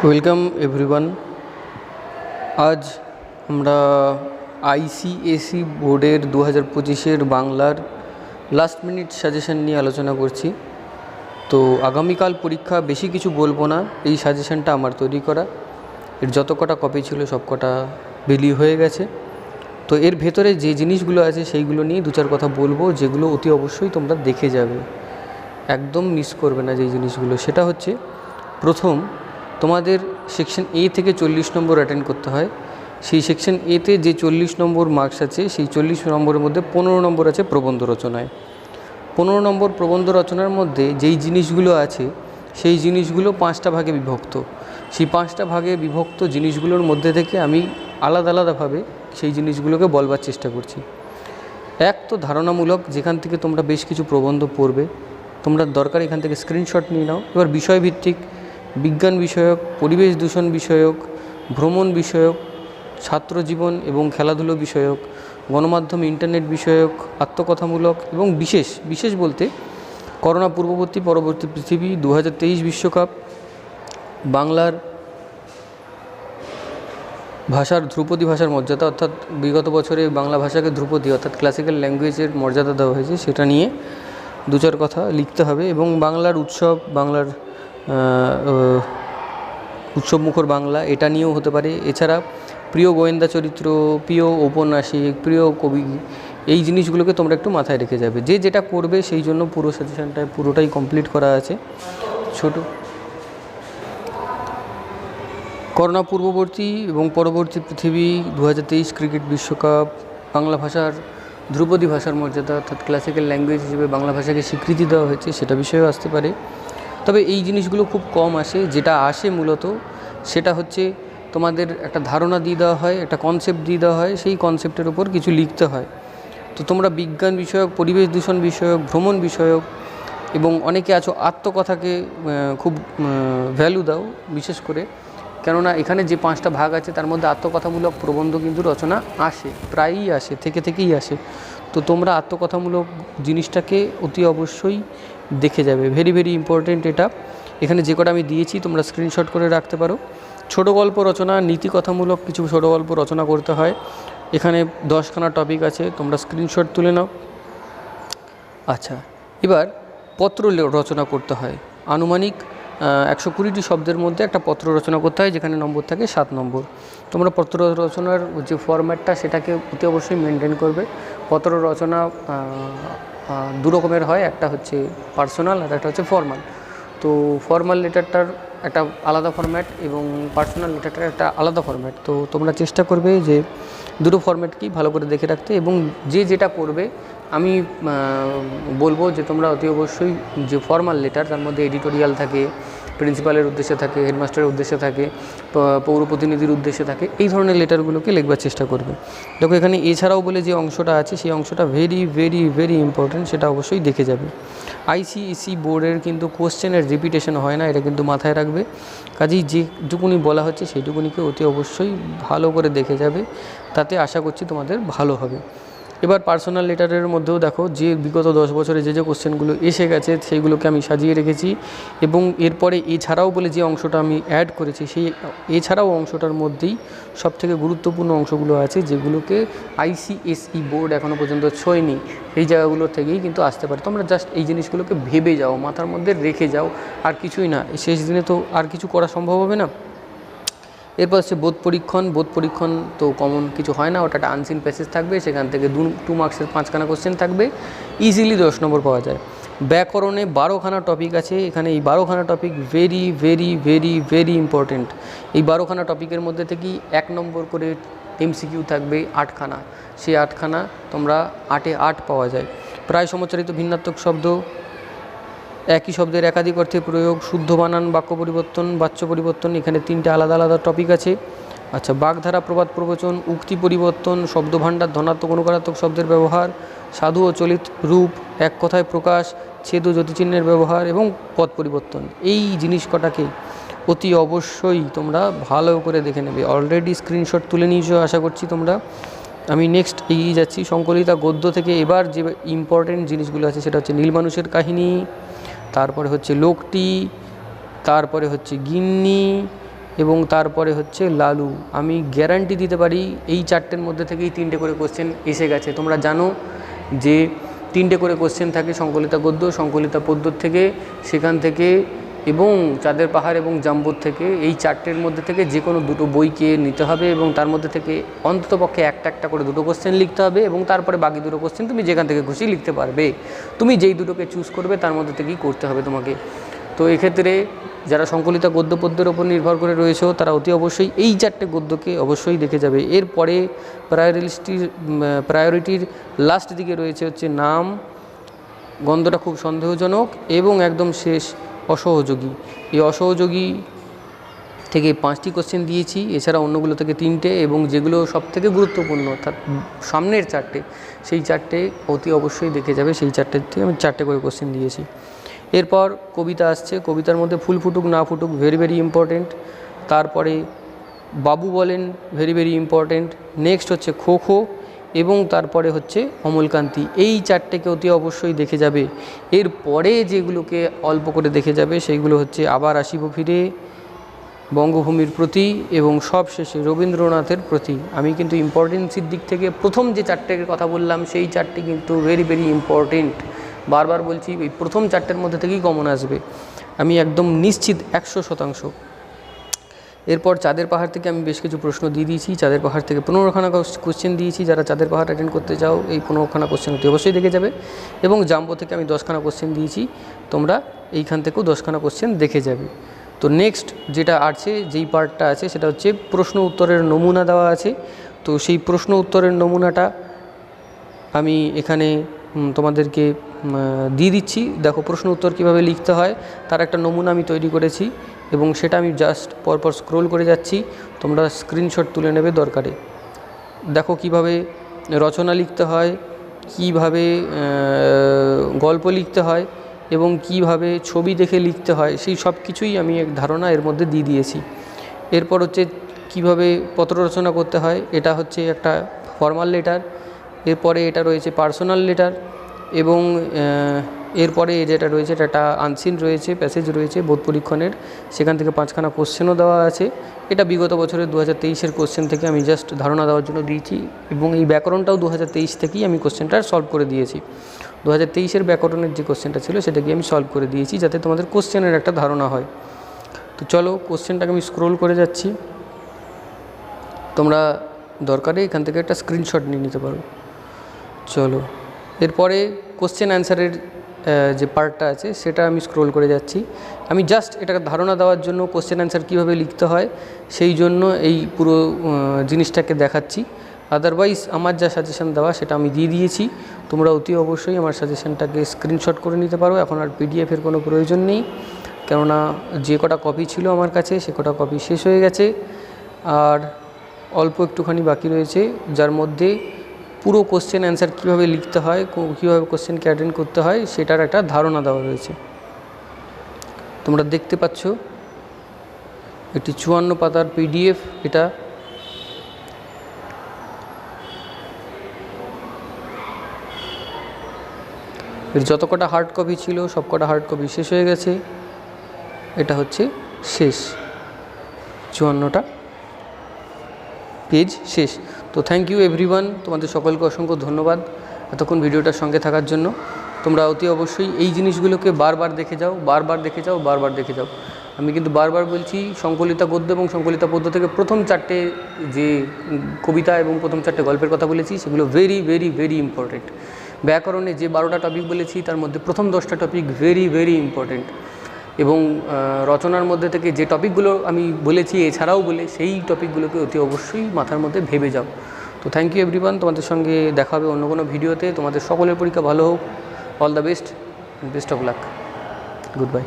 Welcome everyone. আজ আমরা ICSE বোর্ডের 2025-এর বাংলার লাস্ট মিনিট সাজেশন নিয়ে আলোচনা করছি। তো আগামীকাল পরীক্ষা, বেশি কিছু বলবো না। এই সাজেশনটা আমার তৈরি করা, এর যত কটা কপি ছিল সব কটা বিলি হয়ে গেছে। তো এর ভেতরে যে জিনিসগুলো আছে সেইগুলো নিয়ে দু চার কথা বলবো, যেগুলো অতি অবশ্যই তোমরা দেখে যাবে, একদম মিস করবে না। যেই জিনিসগুলো, সেটা হচ্ছে প্রথম, তোমাদের সেকশন এ থেকে 40 নম্বর অ্যাটেন্ড করতে হয়। সেই সেকশন এতে যে 40 নম্বর মার্কস আছে, সেই 40 নম্বরের মধ্যে 15 নম্বর আছে প্রবন্ধ রচনায়। 15 নম্বর প্রবন্ধ রচনার মধ্যে যেই জিনিসগুলো আছে, সেই জিনিসগুলো 5টা ভাগে বিভক্ত। সেই 5টা ভাগে বিভক্ত জিনিসগুলোর মধ্যে থেকে আমি আলাদা আলাদাভাবে সেই জিনিসগুলোকে বলবার চেষ্টা করছি। এক তো ধারণামূলক, যেখান থেকে তোমরা বেশ কিছু প্রবন্ধ পড়বে, তোমরা দরকার এখান থেকে স্ক্রিনশট নিয়ে নাও। এবার বিষয়ভিত্তিক, বিজ্ঞান বিষয়ক, পরিবেশ দূষণ বিষয়ক, ভ্রমণ বিষয়ক, ছাত্র জীবন এবং খেলাধুলো বিষয়ক, গণমাধ্যম ইন্টারনেট বিষয়ক, আত্মকথামূলক এবং বিশেষ বলতে করোনা পূর্ববর্তী পরবর্তী পৃথিবী, 2023 বিশ্বকাপ, বাংলার ভাষার ধ্রুপদী ভাষার মর্যাদা, অর্থাৎ বিগত বছরে বাংলা ভাষাকে ধ্রুপদী অর্থাৎ ক্লাসিক্যাল ল্যাঙ্গুয়েজের মর্যাদা দেওয়া হয়েছে, সেটা নিয়ে দু চার কথা লিখতে হবে। এবং বাংলার উৎসব, বাংলার উৎসবমুখর বাংলা, এটা নিয়েও হতে পারে। এছাড়া প্রিয় গোয়েন্দা চরিত্র, প্রিয় ঔপন্যাসিক, প্রিয় কবি, এই জিনিসগুলোকে তোমরা একটু মাথায় রেখে যাবে। যে যেটা করবে সেই জন্য পুরো সাজেশনটা পুরোটাই কমপ্লিট করা আছে। ছোট করোনা পূর্ববর্তী এবং পরবর্তী পৃথিবী, 2023 ক্রিকেট বিশ্বকাপ, বাংলা ভাষার ধ্রুপদী ভাষার মর্যাদা অর্থাৎ ক্লাসিক্যাল ল্যাঙ্গুয়েজ হিসেবে বাংলা ভাষাকে স্বীকৃতি দেওয়া হয়েছে, সেটা বিষয়েও আসতে পারে। তবে এই জিনিসগুলো খুব কম আসে। যেটা আসে মূলত সেটা হচ্ছে তোমাদের একটা ধারণা দিয়ে দেওয়া হয়, একটা কনসেপ্ট দিয়ে দেওয়া হয়, সেই কনসেপ্টের উপর কিছু লিখতে হয়। তো তোমরা বিজ্ঞান বিষয়ক, পরিবেশ দূষণ বিষয়ক, ভ্রমণ বিষয়ক এবং অনেকে আছো আত্মকথাকে খুব ভ্যালু দাও বিশেষ করে, কেননা এখানে যে 5টা ভাগ আছে তার মধ্যে আত্মকথামূলক প্রবন্ধ কিন্তু রচনা আসে, প্রায়ই আসে, থেকেই আসে। তো তোমরা আত্মকথামূলক জিনিসটাকে অতি অবশ্যই দেখে যাবে, ভেরি ইম্পর্টেন্ট এটা। এখানে যে কটা আমি দিয়েছি তোমরা স্ক্রিনশট করে রাখতে পারো। ছোট গল্প রচনা, নীতিকথামূলক কিছু ছোট গল্প রচনা করতে হয়। এখানে 10খানা টপিক আছে, তোমরা স্ক্রিনশট তুলে নাও। আচ্ছা, এবার পত্র রচনা করতে হয়। আনুমানিক 120টি শব্দের মধ্যে একটা পত্র রচনা করতে হয়, যেখানে নম্বর থাকে 7 নম্বর। তোমরা পত্র রচনার যে ফরম্যাটটা, সেটাকে অতি অবশ্যই মেনটেন করবে। পত্র রচনা দু রকমের হয়, একটা হচ্ছে পার্সোনাল আর একটা হচ্ছে ফর্মাল। তো ফর্মাল লেটারটার একটা আলাদা ফরম্যাট এবং পার্সোনাল লেটারটার একটা আলাদা ফরম্যাট। তো তোমরা চেষ্টা করবে যে দুটো ফরম্যাটকেই ভালো করে দেখে রাখতে। এবং যে যেটা করবে, আমি বলবো যে তোমরা অতি অবশ্যই যে ফর্মাল লেটার, তার মধ্যে এডিটোরিয়াল থাকে, প্রিন্সিপালের উদ্দেশ্যে থাকে, হেডমাস্টারের উদ্দেশ্যে থাকে, পৌর প্রতিনিধির উদ্দেশ্যে থাকে, এই ধরনের লেটারগুলোকে লিখবার চেষ্টা করবে। দেখো এখানে এছাড়াও বলে যে অংশটা আছে, সেই অংশটা ভেরি ইম্পর্টেন্ট, সেটা অবশ্যই দেখে যাবে। আইসিএসই বোর্ডের কিন্তু কোশ্চেনের রিপিটেশন হয় না, এটা কিন্তু মাথায় রাখবে। কাজেই যেটুকুনি বলা হচ্ছে সেইটুকুনিকে অতি অবশ্যই ভালো করে দেখে যাবে, তাতে আশা করছি তোমাদের ভালো হবে। এবার পার্সোনাল লেটারের মধ্যেও দেখো যে বিগত 10 বছরে যে কোশ্চেনগুলো এসে গেছে সেইগুলোকে আমি সাজিয়ে রেখেছি। এবং এরপরে এছাড়াও বলে যে অংশটা আমি অ্যাড করেছি, সেই এছাড়াও অংশটার মধ্যেই সবথেকে গুরুত্বপূর্ণ অংশগুলো আছে, যেগুলোকে আইসিএসই বোর্ড এখনও পর্যন্ত ছোঁয়নি। এই জায়গাগুলো থেকেই কিন্তু আসতে পারে। তোমরা জাস্ট এই জিনিসগুলোকে ভেবে যাও, মাথার মধ্যে রেখে যাও, আর কিছুই না। শেষ দিনে তো আর কিছু করা সম্ভব হবে না। এরপর হচ্ছে বোধ পরীক্ষণ তো কমন কিছু হয় না, ওটা একটা আনসিন প্যাসেজ থাকবে, সেখান থেকে 2 মার্কসের 5খানা কোশ্চেন থাকবে, ইজিলি 10 নম্বর পাওয়া যায়। ব্যাকরণে 12খানা টপিক আছে। এখানে এই 12খানা টপিক ভেরি ইম্পর্টেন্ট। এই 12খানা টপিকের মধ্যে থেকেই 1 নম্বর করে এমসিকিউ থাকবে 8খানা। সেই 8খানা তোমরা 8-এ 8 পাওয়া যায়। প্রায় সমচ্চারিত ভিন্নাত্মক শব্দ, একই শব্দের একাধিক অর্থে প্রয়োগ, শুদ্ধ বানান, বাক্য পরিবর্তন, বাচ্য পরিবর্তন, এখানে 3টে আলাদা টপিক আছে। আচ্ছা, বাগধারা, প্রবাদ প্রবচন, উক্তি পরিবর্তন, শব্দভাণ্ডার, ধনাত্মক অনুকারাত্মক শব্দের ব্যবহার, সাধু ও চলিত রূপ, এক কথায় প্রকাশ, ছেদ ও জ্যোতিচিহ্নের ব্যবহার এবং পদ পরিবর্তন। এই জিনিস কটাকে অতি অবশ্যই তোমরা ভালো করে দেখে নেবে। অলরেডি স্ক্রিনশট তুলে নিয়েছো আশা করছি তোমরা। আমি নেক্সট এগিয়ে যাচ্ছি। সংকলিতা গদ্য থেকে এবার যে ইম্পর্টেন্ট জিনিসগুলো আছে সেটা হচ্ছে নীল মানুষের কাহিনী, তারপরে হচ্ছে লোকটি, তারপরে হচ্ছে গিন্নি, এবং তারপরে হচ্ছে লালু। আমি গ্যারান্টি দিতে পারি এই চারটের মধ্যে থেকেই 3টে করে কোশ্চেন এসে গেছে। তোমরা জানো যে 3টে করে কোশ্চেন থাকে সংকলিতা গদ্য, সংকলিতা পদ্য থেকে, সেখান থেকে এবং চাঁদের পাহাড় এবং জাম্বুর থেকে। এই চারটের মধ্যে থেকে যে কোনো দুটো বইকে নিতে হবে এবং তার মধ্যে থেকে অন্ততপক্ষে একটা করে দুটো কোশ্চেন লিখতে হবে এবং তারপরে বাকি দুটো কোশ্চেন তুমি যেখান থেকে খুশি লিখতে পারবে। তুমি যেই দুটোকে চুজ করবে তার মধ্যে থেকেই করতে হবে তোমাকে। তো এক্ষেত্রে যারা সংকলিতা গদ্য পদ্যের ওপর নির্ভর করে রয়েছে তারা অতি অবশ্যই এই চারটে গদ্যকে অবশ্যই দেখে যাবে। এরপরে প্রায়োরিটির লাস্ট দিকে রয়েছে হচ্ছে নাম, গন্ধটা খুব সন্দেহজনক এবং একদম শেষ অসহযোগী। এই অসহযোগী থেকে 5টি কোশ্চেন দিয়েছি, এছাড়া অন্যগুলো থেকে 3টে, এবং যেগুলো সবথেকে গুরুত্বপূর্ণ অর্থাৎ সামনের 4টে, সেই 4টে অতি অবশ্যই দেখে যাবে। সেই 4টের থেকে আমি 4টে করে কোশ্চেন দিয়েছি। এরপর কবিতা আসছে। কবিতার মধ্যে ফুল ফুটুক না ফুটুক ভেরি ভেরি ইম্পর্টেন্ট। তারপরে বাবু বলেন ভেরি ভেরি ইম্পর্টেন্ট। নেক্সট হচ্ছে খো খো এবং তারপরে হচ্ছে অমলকান্তি। এই 4টেকে অতি অবশ্যই দেখে যাবে। এরপরে যেগুলোকে অল্প করে দেখে যাবে সেইগুলো হচ্ছে আবার আসিব ফিরে, বঙ্গভূমির প্রতি এবং সবশেষে রবীন্দ্রনাথের প্রতি। আমি কিন্তু ইম্পর্টেন্সির দিক থেকে প্রথম যে 4টের কথা বললাম সেই 4টে কিন্তু ভেরি ভেরি ইম্পর্টেন্ট। বারবার বলছি এই প্রথম 4টের মধ্যে থেকেই কমন আসবে, আমি একদম নিশ্চিত 100%। এরপর চাঁদের পাহাড় থেকে আমি বেশ কিছু প্রশ্ন দিয়ে দিয়েছি। চাঁদের পাহাড় থেকে 15খানা কোশ্চেন দিয়েছি। যারা চাঁদের পাহাড় অ্যাটেন্ড করতে চাও এই 15খানা কোশ্চেন অতি অবশ্যই দেখে যাবে। এবং জাম্বো থেকে আমি 10খানা কোশ্চেন দিয়েছি, তোমরা এইখান থেকেও 10খানা কোশ্চেন দেখে যাবে। তো নেক্সট যেটা আছে, যেই পার্টটা আছে সেটা হচ্ছে প্রশ্ন উত্তরের নমুনা দেওয়া আছে। তো সেই প্রশ্ন উত্তরের নমুনাটা আমি এখানে তোমাদেরকে দিয়ে দিচ্ছি। দেখো প্রশ্ন উত্তর কীভাবে লিখতে হয় তার একটা নমুনা আমি তৈরি করেছি এবং সেটা আমি জাস্ট পরপর স্ক্রোল করে যাচ্ছি, তোমরা স্ক্রিনশট তুলে নেবে দরকারে। দেখো কিভাবে রচনা লিখতে হয়, কিভাবে গল্প লিখতে হয় এবং কিভাবে ছবি দেখে লিখতে হয়, সেই সব কিছুই আমি এক ধারণা এর মধ্যে দিয়ে দিয়েছি। এরপর হচ্ছে কিভাবে পত্র রচনা করতে হয়, এটা হচ্ছে একটা ফর্মাল লেটার। এরপরে এটা রয়েছে পার্সোনাল লেটার এবং এরপরে যেটা রয়েছে এটা একটা আনসিন রয়েছে, প্যাসেজ রয়েছে বোধ পরীক্ষণের, সেখান থেকে 5খানা কোশ্চেনও দেওয়া আছে। এটা বিগত বছরের 2023-এর কোশ্চেন থেকে আমি জাস্ট ধারণা দেওয়ার জন্য দিয়েছি এবং এই ব্যাকরণটাও 2023 থেকেই আমি কোশ্চেনটা সলভ করে দিয়েছি। 2023-এর ব্যাকরণের যে কোশ্চেনটা ছিল সেটাকে আমি সলভ করে দিয়েছি যাতে তোমাদের কোশ্চেনের একটা ধারণা হয়। তো চলো কোশ্চেনটাকে আমি স্ক্রোল করে যাচ্ছি, তোমরা দরকারে এখান থেকে একটা স্ক্রিনশট নিয়ে নিতে পারো। চলো এরপরে কোশ্চেন অ্যান্সারের যে পার্টটা আছে সেটা আমি স্ক্রোল করে যাচ্ছি। আমি জাস্ট এটাকে ধারণা দেওয়ার জন্য কোশ্চেন অ্যান্সার কীভাবে লিখতে হয় সেই জন্য এই পুরো জিনিসটাকে দেখাচ্ছি। আদারওয়াইজ আমার যা সাজেশান দেওয়া সেটা আমি দিয়ে দিয়েছি, তোমরা অতি অবশ্যই আমার সাজেশানটাকে স্ক্রিনশট করে নিতে পারো। এখন আর পিডিএফের কোনো প্রয়োজন নেই, কেননা যে কটা কপি ছিল আমার কাছে সে কটা কপি শেষ হয়ে গেছে আর অল্প একটুখানি বাকি রয়েছে, যার মধ্যে পুরো কোশ্চেন অ্যান্সার কীভাবে লিখতে হয়, কীভাবে কোশ্চেনকে অ্যাটেন্ড করতে হয় সেটার একটা ধারণা দেওয়া রয়েছে। তোমরা দেখতে পাচ্ছ একটি 54 পাতার পিডিএফ। এটা এর যত কটা হার্ড কপি ছিল সব কটা হার্ড কপি শেষ হয়ে গেছে, এটা হচ্ছে শেষ 54টা পেজ শেষ। তো থ্যাংক ইউ এভরিওয়ান, তোমাদের সকলকে অসংখ্য ধন্যবাদ এতক্ষণ ভিডিওটার সঙ্গে থাকার জন্য। তোমরা অতি অবশ্যই এই জিনিসগুলোকে বারবার দেখে যাও, বারবার দেখে যাও, বারবার দেখে যাও। আমি কিন্তু বারবার বলছি সংকলিতা গদ্য এবং সংকলিতা পদ্য থেকে প্রথম 4টে যে কবিতা এবং প্রথম 4টে গল্পের কথা বলেছি সেগুলো ভেরি ভেরি ভেরি ইম্পর্টেন্ট। ব্যাকরণে যে 12টা টপিক বলেছি তার মধ্যে প্রথম 10টা টপিক ভেরি ভেরি ইম্পর্টেন্ট এবং রচনার মধ্যে থেকে যে টপিকগুলো আমি বলেছি এছাড়াও বলে সেই টপিকগুলোকে অতি অবশ্যই মাথার মধ্যে ভেবে যাও। তো থ্যাংক ইউ এভরিওয়ান, তোমাদের সঙ্গে দেখা হবে অন্য কোনো ভিডিওতে। তোমাদের সকলের পরীক্ষা ভালো হোক, all the best, best of luck, good bye.